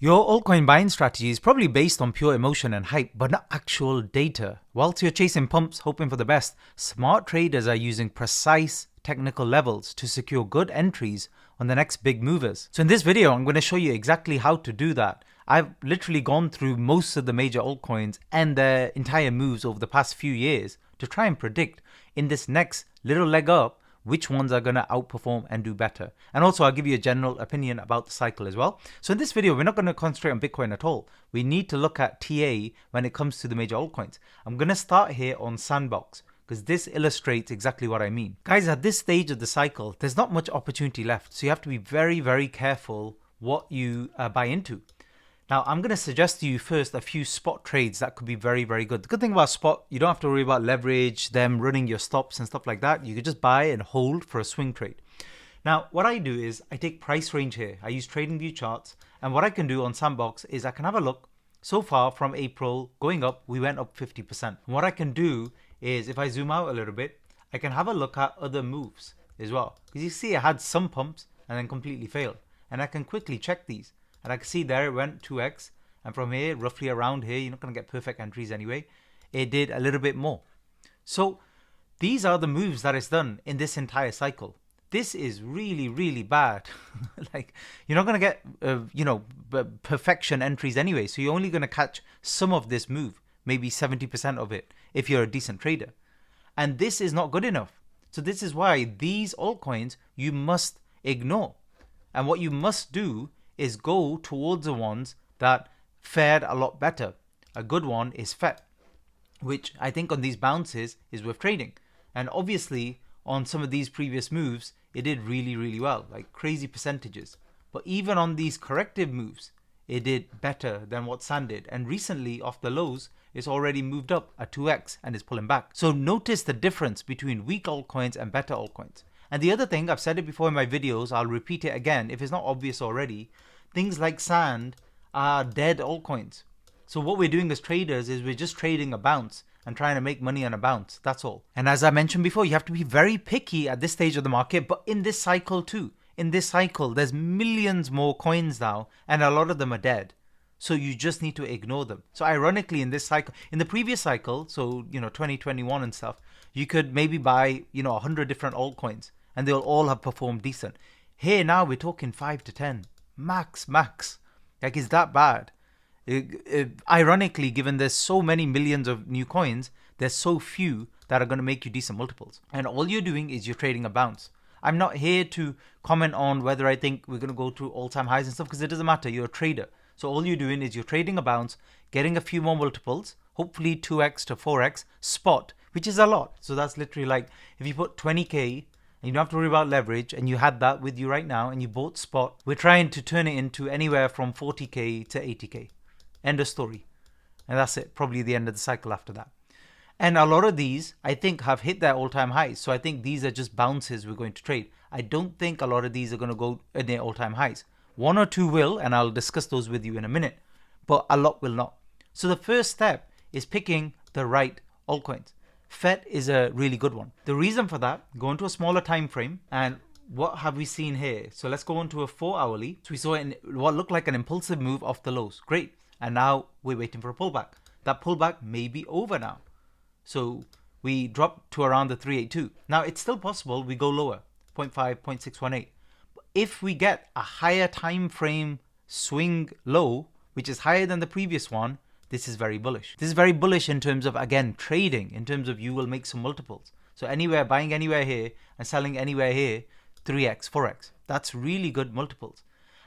Your altcoin buying strategy is probably based on pure emotion and hype, but not actual data. Whilst you're chasing pumps, hoping for the best, smart traders are using precise technical levels to secure good entries on the next big movers. So in this video, I'm going to show you exactly how to do that. I've literally gone through most of the major altcoins and their entire moves over the past few years to try and predict in this next little leg up which ones are going to outperform and do better. And also I'll give you a general opinion about the cycle as well. So in this video, we're not going to concentrate on Bitcoin at all. We need to look at TA when it comes to the major altcoins. I'm going to start here on Sandbox because this illustrates exactly what I mean. Guys, at this stage of the cycle, there's not much opportunity left. So you have to be very, very careful what you buy into. Now, I'm going to suggest to you first a few spot trades that could be very, very good. The good thing about spot, you don't have to worry about leverage, them running your stops and stuff like that. You could just buy and hold for a swing trade. Now, what I do is I take price range here. I use TradingView charts. And what I can do on Sandbox is I can have a look. So far from April going up, we went up 50%. And what I can do is if I zoom out a little bit, I can have a look at other moves as well. Because you see I had some pumps and then completely failed. And I can quickly check these. And I can see there it went 2x. And from here, roughly around here, you're not going to get perfect entries anyway. It did a little bit more. So these are the moves that it's done in this entire cycle. This is really, really bad. Like you're not going to get, perfection entries anyway. So you're only going to catch some of this move, maybe 70% of it, if you're a decent trader. And this is not good enough. So this is why these altcoins you must ignore. And what you must do is go towards the ones that fared a lot better. A good one is FET, which I think on these bounces is worth trading. And obviously on some of these previous moves, it did really, really well, like crazy percentages. But even on these corrective moves, it did better than what SAN did. And recently off the lows, it's already moved up at 2x and is pulling back. So notice the difference between weak altcoins and better altcoins. And the other thing, I've said it before in my videos, I'll repeat it again if it's not obvious already, things like sand are dead altcoins. So what we're doing as traders is we're just trading a bounce and trying to make money on a bounce. That's all. And as I mentioned before, you have to be very picky at this stage of the market, but in this cycle too. In this cycle, there's millions more coins now, and a lot of them are dead. So you just need to ignore them. So ironically, in this cycle, in the previous cycle, so 2021 and stuff, you could maybe buy 100 different altcoins, and they'll all have performed decent. Here now we're talking 5 to 10. Max. Like, is that bad? Ironically, given there's so many millions of new coins, there's so few that are going to make you decent multiples. And all you're doing is you're trading a bounce. I'm not here to comment on whether I think we're going to go through all-time highs and stuff, because it doesn't matter. You're a trader. So all you're doing is you're trading a bounce, getting a few more multiples, hopefully 2x to 4x spot, which is a lot. So that's literally like if you put 20k, and you don't have to worry about leverage, and you had that with you right now, and you bought spot, we're trying to turn it into anywhere from 40k to 80k. End of story. And that's it, probably the end of the cycle after that. And a lot of these, I think, have hit their all-time highs. So I think these are just bounces we're going to trade. I don't think a lot of these are going to go in their all-time highs. One or two will, and I'll discuss those with you in a minute, but a lot will not. So the first step is picking the right altcoins. FET is a really good one. The reason for that, go into a smaller time frame, and what have we seen here? So let's go into a 4 hourly. So we saw it in what looked like an impulsive move off the lows. Great. And now we're waiting for a pullback. That pullback may be over now. So we dropped to around the 382. Now it's still possible we go lower, 0.5, 0.618. But if we get a higher time frame swing low, which is higher than the previous one, this is very bullish. This is very bullish in terms of, again, trading, in terms of you will make some multiples. So anywhere, buying anywhere here and selling anywhere here, 3x, 4x. That's really good multiples.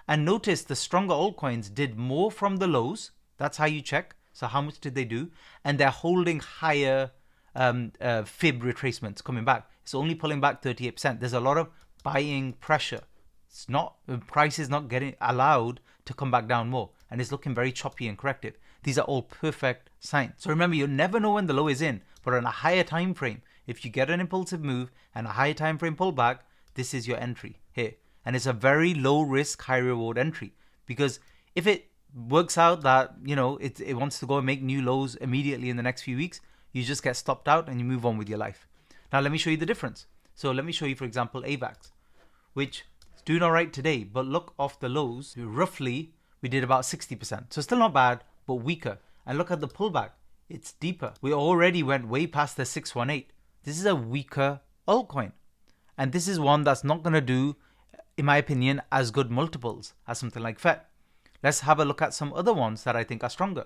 And notice the stronger altcoins did more from the lows. That's how you check. So how much did they do? And they're holding higher fib retracements coming back. It's only pulling back 38%. There's a lot of buying pressure. It's not, the price is not getting allowed to come back down more. And it's looking very choppy and corrective. These are all perfect signs. So remember, you never know when the low is in, but on a higher time frame, if you get an impulsive move and a higher time frame pullback, this is your entry here. And it's a very low risk, high reward entry, because if it works out that, it wants to go and make new lows immediately in the next few weeks, you just get stopped out and you move on with your life. Now, let me show you the difference. So let me show you, for example, AVAX, which is doing all right today, but look off the lows, roughly we did about 60%. So still not bad, but weaker. And look at the pullback. It's deeper. We already went way past the 618. This is a weaker altcoin. And this is one that's not going to do, in my opinion, as good multiples as something like FET. Let's have a look at some other ones that I think are stronger.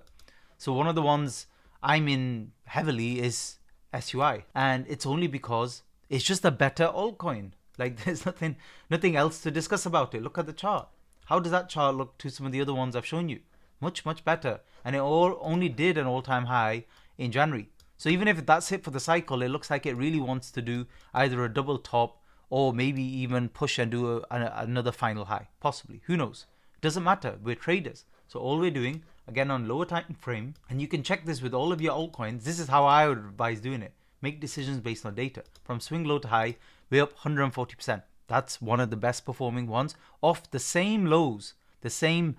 So one of the ones I'm in heavily is SUI. And it's only because it's just a better altcoin. Like there's nothing else to discuss about it. Look at the chart. How does that chart look to some of the other ones I've shown you? Much, much better. And it all only did an all-time high in January. So even if that's it for the cycle, it looks like it really wants to do either a double top or maybe even push and do another final high. Possibly. Who knows? Doesn't matter. We're traders. So all we're doing, again on lower time frame, and you can check this with all of your altcoins. This is how I would advise doing it. Make decisions based on data. From swing low to high, we're up 140%. That's one of the best performing ones off the same lows, the same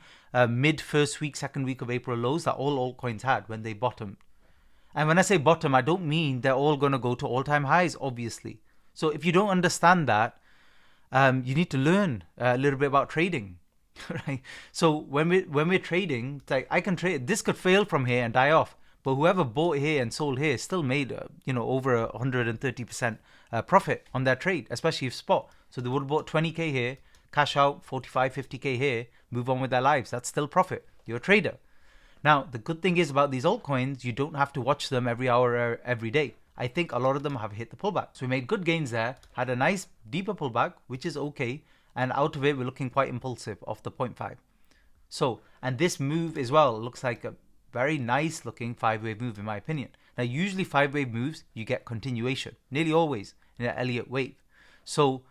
mid first week, second week of April lows that all altcoins had when they bottomed. And when I say bottom, I don't mean they're all going to go to all-time highs, obviously. So if you don't understand that, you need to learn a little bit about trading, right? So when we're trading, it's like I can trade. This could fail from here and die off, but whoever bought here and sold here still made over 130% profit on their trade, especially if spot. So they would have bought 20k here, cash out 45, 50k here, move on with their lives. That's still profit. You're a trader. Now, the good thing is about these altcoins, you don't have to watch them every hour or every day. I think a lot of them have hit the pullback. So we made good gains there, had a nice deeper pullback, which is okay. And out of it, we're looking quite impulsive off the 0.5. So, and this move as well looks like a very nice looking 5-wave move in my opinion. Now, usually 5-wave moves, you get continuation, nearly always in an Elliott wave. So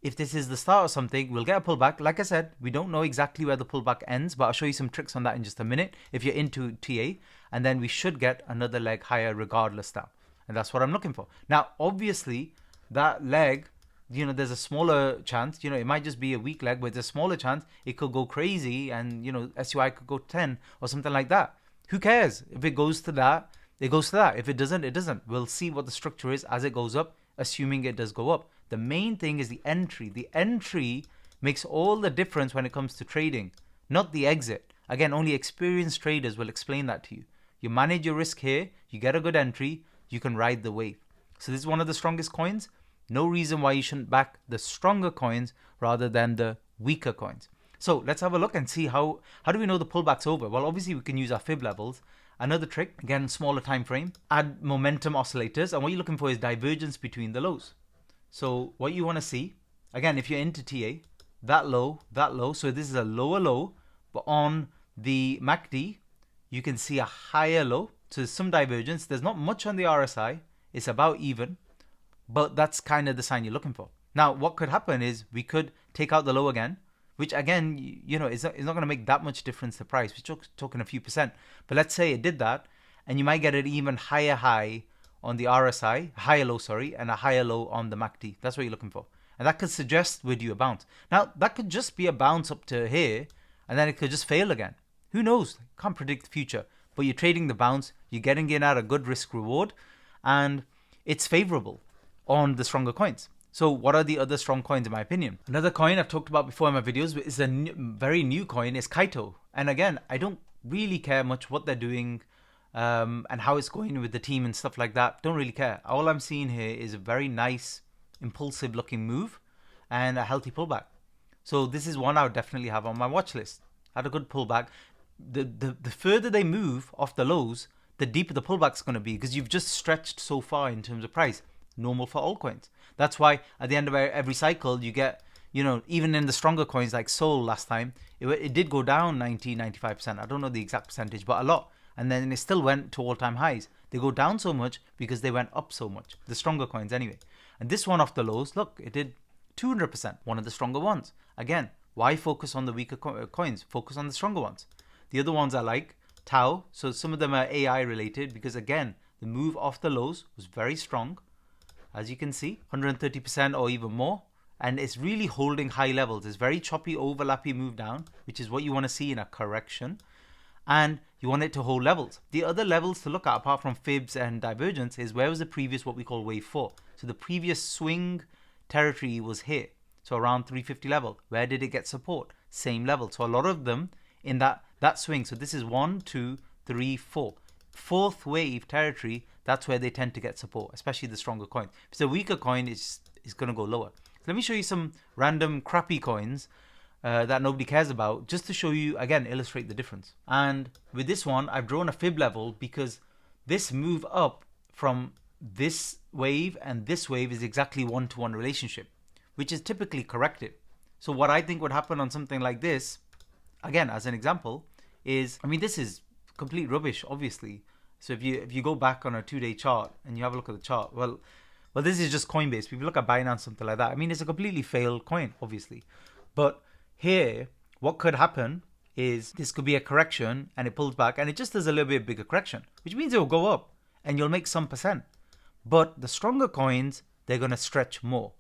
if this is the start of something, we'll get a pullback. Like I said, we don't know exactly where the pullback ends, but I'll show you some tricks on that in just a minute if you're into TA. And then we should get another leg higher regardless now. And that's what I'm looking for. Now, obviously, that leg, there's a smaller chance. It might just be a weak leg, but there's a smaller chance it could go crazy and, SUI could go 10 or something like that. Who cares? If it goes to that, it goes to that. If it doesn't, it doesn't. We'll see what the structure is as it goes up, assuming it does go up. The main thing is the entry. The entry makes all the difference when it comes to trading, not the exit. Again, only experienced traders will explain that to you. You manage your risk here, you get a good entry, you can ride the wave. So this is one of the strongest coins. No reason why you shouldn't back the stronger coins rather than the weaker coins. So let's have a look and see how do we know the pullback's over? Well, obviously we can use our fib levels. Another trick, again, smaller time frame, add momentum oscillators. And what you're looking for is divergence between the lows. So what you want to see, again, if you're into TA, that low, so this is a lower low, but on the MACD, you can see a higher low. So there's some divergence. There's not much on the RSI. It's about even, but that's kind of the sign you're looking for. Now, what could happen is we could take out the low again, which again, it's not going to make that much difference to price. We're talking a few percent, but let's say it did that, and you might get an even higher high on the RSI, higher low, and a higher low on the MACD. That's what you're looking for. And that could suggest we'd do a bounce. Now, that could just be a bounce up to here, and then it could just fail again. Who knows? Can't predict the future. But you're trading the bounce, you're getting in at a good risk reward, and it's favorable on the stronger coins. So what are the other strong coins in my opinion? Another coin I've talked about before in my videos is a very new coin, is Kaito. And again, I don't really care much what they're doing and how it's going with the team and stuff like that. Don't really care. All I'm seeing here is a very nice, impulsive looking move and a healthy pullback. So this is one I would definitely have on my watch list. Had a good pullback. The further they move off the lows, the deeper the pullback's going to be because you've just stretched so far in terms of price. Normal for altcoins. That's why at the end of every cycle, you get, even in the stronger coins like Sol last time, it did go down 90-95%. I don't know the exact percentage, but a lot. And then it still went to all-time highs. They go down so much because they went up so much. The stronger coins anyway. And this one off the lows, look, it did 200%. One of the stronger ones. Again, why focus on the weaker coins? Focus on the stronger ones. The other ones I like, Tau. So some of them are AI related because again, the move off the lows was very strong. As you can see, 130% or even more. And it's really holding high levels. It's very choppy, overlappy move down, which is what you want to see in a correction. And you want it to hold levels. The other levels to look at, apart from fibs and divergence, is where was the previous, what we call wave 4. So the previous swing territory was here. So around 350 level. Where did it get support? Same level. So a lot of them in that swing. So this is 1, 2, 3, 4. Fourth wave territory, that's where they tend to get support, especially the stronger coins. If it's a weaker coin, it's going to go lower. So let me show you some random crappy coins that nobody cares about, just to show you, again, illustrate the difference. And with this one, I've drawn a fib level because this move up from this wave and this wave is exactly 1-to-1 relationship, which is typically corrective. So what I think would happen on something like this, again, as an example, is, I mean, this is complete rubbish, obviously. So if you go back on a 2-day chart and you have a look at the chart, well, this is just Coinbase. If you look at Binance, something like that, I mean, it's a completely failed coin, obviously. But here, what could happen is this could be a correction and it pulls back and it just does a little bit bigger correction, which means it will go up and you'll make some percent. But the stronger coins, they're going to stretch more.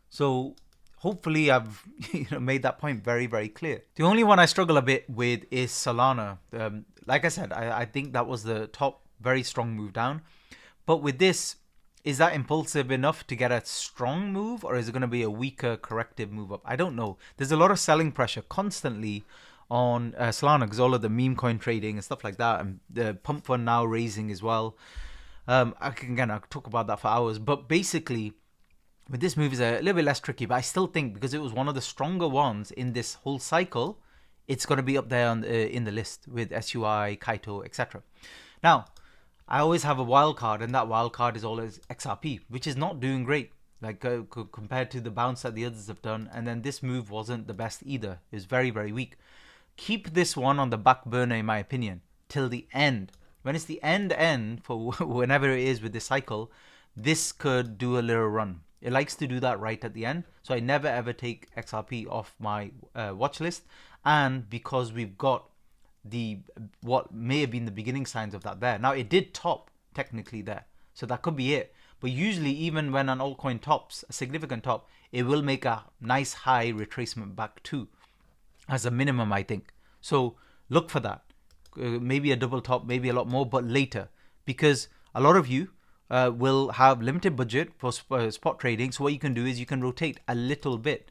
So hopefully I've made that point very, very clear. The only one I struggle a bit with is Solana. Like I said, I think that was the top very strong move down. But with this, is that impulsive enough to get a strong move, or is it going to be a weaker corrective move up? I don't know. There's a lot of selling pressure constantly on Solana because all of the meme coin trading and stuff like that, and the pump fund now raising as well. I could talk about that for hours. But basically, with this move is a little bit less tricky, but I still think because it was one of the stronger ones in this whole cycle, it's going to be up there on, in the list with SUI, Kaito, etc. Now, I always have a wild card, and that wild card is always XRP, which is not doing great, like compared to the bounce that the others have done. And then this move wasn't the best either. It was very, very weak. Keep this one on the back burner, in my opinion, till the end. When it's the end for whenever it is with this cycle, this could do a little run. It likes to do that right at the end. So I never ever take XRP off my watch list. And because we've got what may have been the beginning signs of that there. Now it did top technically there. So that could be it. But usually even when an altcoin tops, a significant top, it will make a nice high retracement back too. As a minimum, I think. So look for that. Maybe a double top, maybe a lot more, but later. Because a lot of you will have limited budget for spot trading. So what you can do is you can rotate a little bit.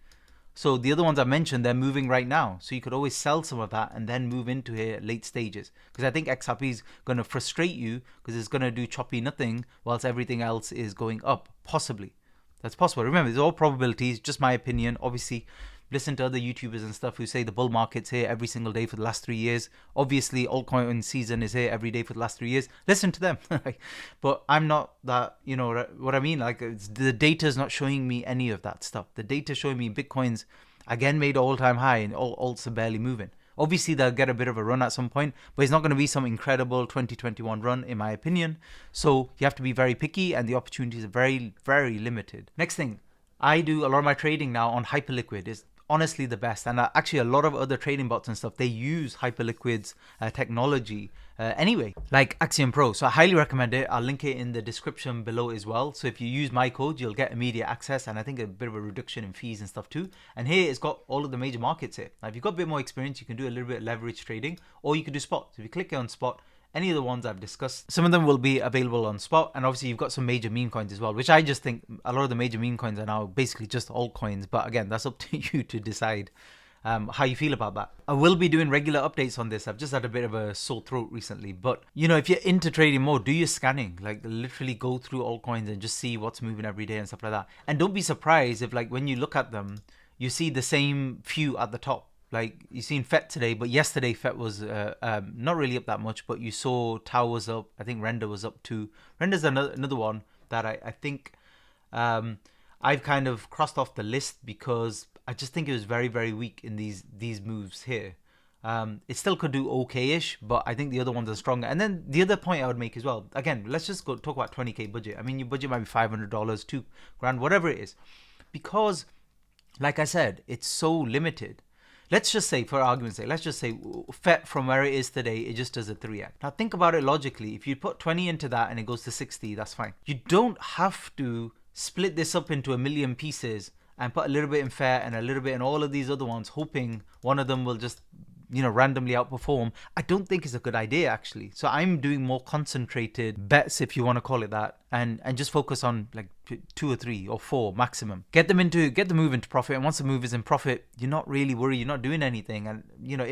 So the other ones I mentioned, they're moving right now. So you could always sell some of that and then move into here late stages. Because I think XRP is going to frustrate you because it's going to do choppy nothing whilst everything else is going up. Possibly. That's possible. Remember, it's all probabilities, just my opinion. Obviously, listen to other YouTubers and stuff who say the bull market's here every single day for the last 3 years. Obviously, altcoin season is here every day for the last 3 years. Listen to them. But I'm not that, you know what I mean? Like, the data's not showing me any of that stuff. The data's showing me Bitcoin's again made all-time high and all alts are barely moving. Obviously, they'll get a bit of a run at some point, but it's not going to be some incredible 2021 run, in my opinion. So you have to be very picky, and the opportunities are very, very limited. Next thing, I do a lot of my trading now on Hyperliquid. It's honestly the best, and actually a lot of other trading bots and stuff, they use Hyperliquid's technology anyway, like Axiom Pro. So I highly recommend it. I'll link it in the description below as well. So if you use my code, you'll get immediate access, and I think a bit of a reduction in fees and stuff too. And here it's got all of the major markets here. Now if you've got a bit more experience, you can do a little bit of leverage trading, or you can do spot. So if you click on spot, any of the ones I've discussed, some of them will be available on spot. And obviously you've got some major meme coins as well, which I just think a lot of the major meme coins are now basically just altcoins. But again, that's up to you to decide how you feel about that. I will be doing regular updates on this. I've just had a bit of a sore throat recently. But, you know, if you're into trading more, do your scanning. Like, literally go through altcoins and just see what's moving every day and stuff like that. And don't be surprised if, like, when you look at them, you see the same few at the top. Like, you've seen FET today, but yesterday FET was not really up that much, but you saw Tau was up. I think Render was up too. Render's another one that I think I've kind of crossed off the list because I just think it was very, very weak in these moves here. It still could do okay-ish, but I think the other ones are stronger. And then the other point I would make as well, again, let's just go talk about 20K budget. I mean, your budget might be $500, $2,000, whatever it is. Because, like I said, it's so limited. Let's just say, for argument's sake, let's just say FET from where it is today, it just does a 3x. Now think about it logically. If you put 20 into that and it goes to 60, that's fine. You don't have to split this up into a million pieces and put a little bit in FET and a little bit in all of these other ones, hoping one of them will just, you know, randomly outperform. I don't think it's a good idea, actually. So I'm doing more concentrated bets, if you want to call it that, and just focus on like 2 or 3 or 4 maximum. Get the move into profit, and once the move is in profit, you're not really worried. You're not doing anything, and you know,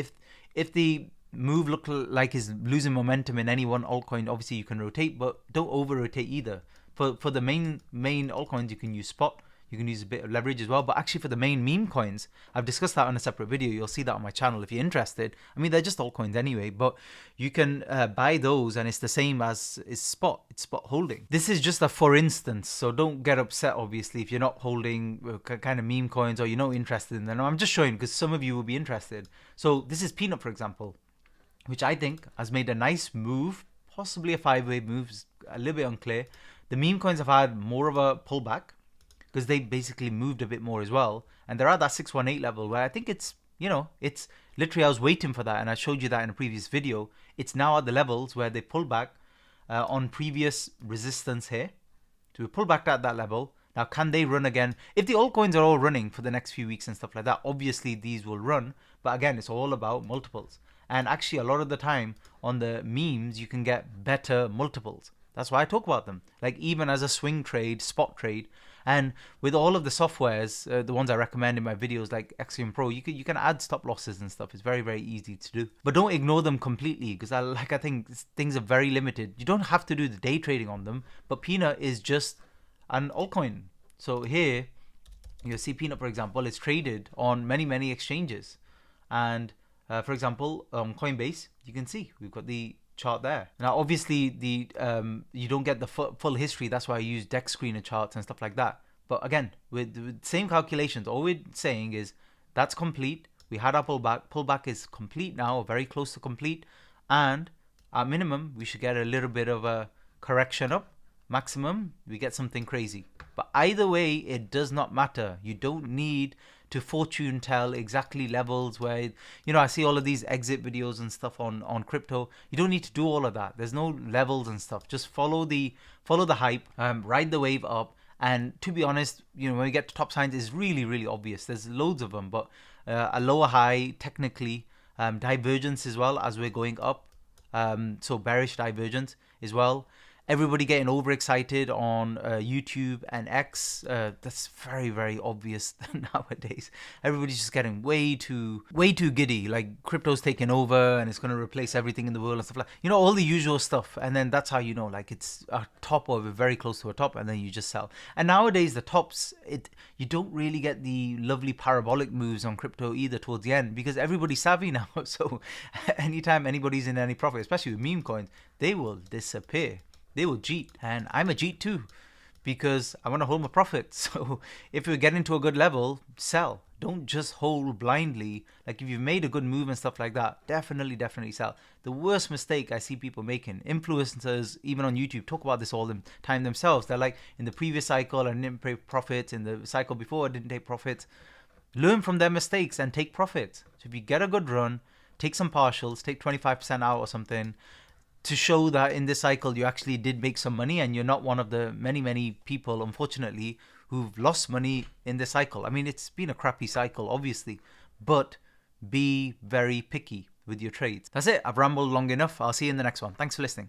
If the move look like is losing momentum in any one altcoin, obviously you can rotate, but don't over rotate either. For the main altcoins, you can use spot. You can use a bit of leverage as well. But actually for the main meme coins, I've discussed that on a separate video. You'll see that on my channel if you're interested. I mean, they're just altcoins anyway, but you can buy those and it's the same as is spot. It's spot holding. This is just a for instance, so don't get upset, obviously, if you're not holding kind of meme coins or you're not interested in them. I'm just showing because some of you will be interested. So this is Peanut, for example, which I think has made a nice move, possibly a 5-way move, a little bit unclear. The meme coins have had more of a pullback because they basically moved a bit more as well. And they're at that 618 level where I think it's, you know, it's literally, I was waiting for that and I showed you that in a previous video. It's now at the levels where they pull back on previous resistance here. So we pull back at that level. Now, can they run again? If the altcoins are all running for the next few weeks and stuff like that, obviously these will run. But again, it's all about multiples. And actually, a lot of the time on the memes, you can get better multiples. That's why I talk about them. Like even as a swing trade, spot trade, and with all of the softwares, the ones I recommend in my videos like Axiom Pro, you can add stop losses and stuff. It's very, very easy to do. But don't ignore them completely because I think things are very limited. You don't have to do the day trading on them, but Peanut is just an altcoin. So here, you'll see Peanut, for example, is traded on many, many exchanges. And for example, Coinbase, you can see we've got the chart there. Now, obviously, the you don't get the full history. That's why I use deck screener charts and stuff like that. But again, with the same calculations, all we're saying is that's complete. We had our pullback. Pullback is complete now, or very close to complete. And at minimum, we should get a little bit of a correction up. Maximum, we get something crazy. But either way, it does not matter. You don't need to fortune tell exactly levels where, you know, I see all of these exit videos and stuff on crypto. You don't need to do all of that. There's no levels and stuff. Just follow the hype, ride the wave up. And to be honest, you know, when we get to top signs, it's really, really obvious. There's loads of them, but a lower high technically, divergence as well as we're going up. So bearish divergence as well. Everybody getting overexcited on YouTube and X. That's very, very obvious nowadays. Everybody's just getting way too giddy. Like crypto's taking over and it's going to replace everything in the world and stuff like, you know, all the usual stuff. And then that's how you know, like it's a top or very close to a top, and then you just sell. And nowadays the tops, you don't really get the lovely parabolic moves on crypto either towards the end because everybody's savvy now. So anytime anybody's in any profit, especially with meme coins, they will disappear. They will cheat, and I'm a cheat too because I want to hold my profit. So if you get into a good level, sell. Don't just hold blindly. Like if you've made a good move and stuff like that, definitely sell. The worst mistake I see people making, influencers even on YouTube talk about this all the time themselves. They're like, in the previous cycle I didn't take profits, in the cycle before I didn't take profits. Learn from their mistakes and take profits. So if you get a good run, take some partials, take 25% out or something, to show that in this cycle you actually did make some money and you're not one of the many people, unfortunately, who've lost money in this cycle. I mean, it's been a crappy cycle, obviously, but be very picky with your trades. That's it. I've rambled long enough. I'll see you in the next one. Thanks for listening.